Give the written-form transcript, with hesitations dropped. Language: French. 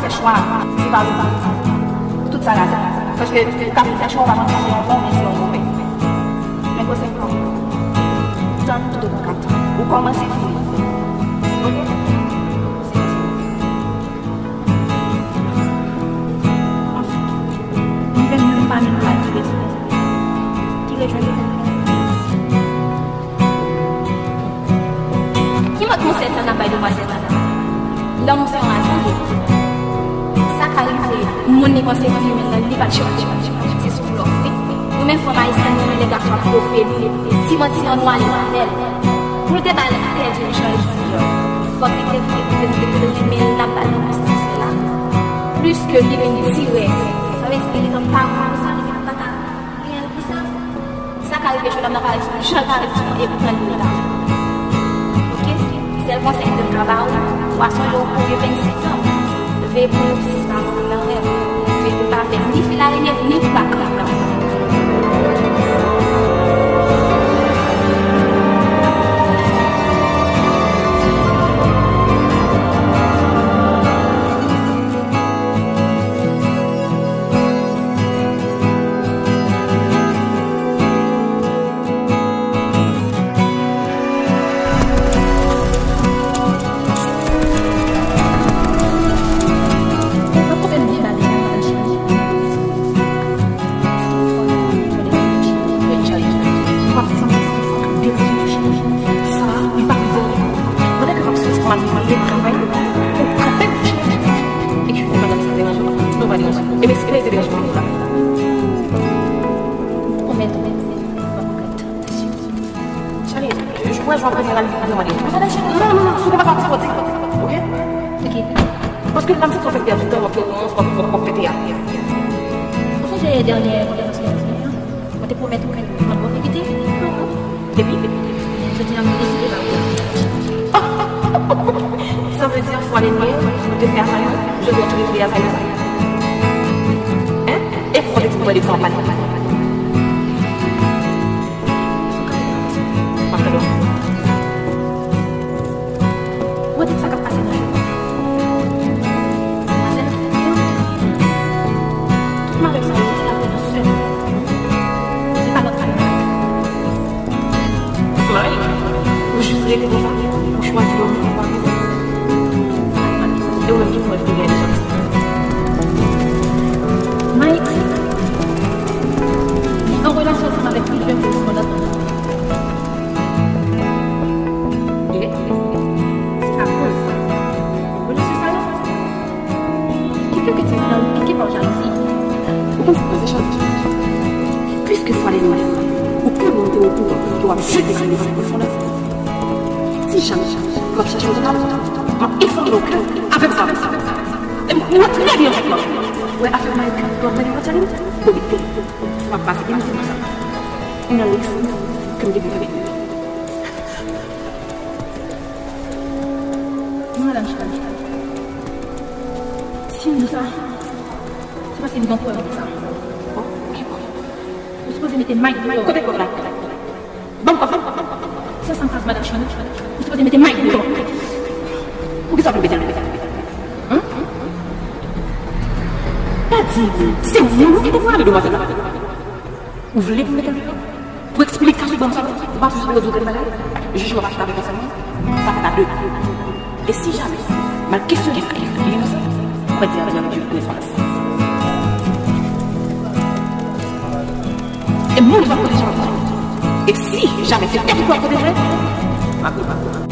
fait choix, c'est pas tout ça là. Parce que quand on fait choix, on va passer un bon, mais c'est un mauvais. Mais quoi, c'est comme dans tout le temps. Ou comment c'est fini. Ok? On vient de nous parler de la vie. Qui est joué? Qui m'a conseillé ça n'a pas de moi, c'est dans mon salon à ça arrive, mon négocié il n'est pas de choix, c'est sur l'offre. Nous même faut nous les garçons profiter. Si moi si on doit aller pour te balle perdre une chose, faut que mais la balle c'est là. Plus que il vient tirer, ça veut dire qu'il est comme pas ça, il est pas rien plus ça. Ça arrive je n'a pas je n'arrive et prendre le temps. OK? C'est le conseil de travail. Poisson l'eau pour 26 ans. Veio para o sistema, não é? Veio para ver, nem filar, nem bacana. Je vais prendre la vie. Non, ce n'est pas comme ça, ok? Parce que même si on fait perdre du temps, on va compléter. Pour ça, j'ai dernière on te promet qu'on va profiter. Et puis, je tiens à me décider. ça veut dire faut aller loin, je vais faire ça, je dois te réveiller à ça. Hein? Et pour les trouver les enfants. Puisque il faut aller loin, ou peut monter au pouvoir, tu dois jeter sur les profondeurs. Si jamais, tu vas chercher un homme, il faut le cœur, avec ça. Et moi, très bien, ouais, avec ma cœur, tu vas venir au challenge. Oui, tu vas passer une minute. Une liste, comme début de vie. Madame Chikali, si nous ça, c'est parce que nous avons pour ça. Vous supposez mettre Mike côté côté. Bon, ça s'en passe, madame Chikali. Vous supposez mettre Mike dedans. Pour que ça vous bénisse. Pas dit, c'est vous qui devez aller devant ça. Vous voulez vous mettre pour expliquer ça, vous pas toujours les autres malades. Je joue à acheter avec ça. Ça fait à deux. Et si jamais, ma question est innocente, on va dire à Dieu que les femmes. Et moi, je vais protéger. Et si jamais c'est quelque chose à protéger, ma coupe.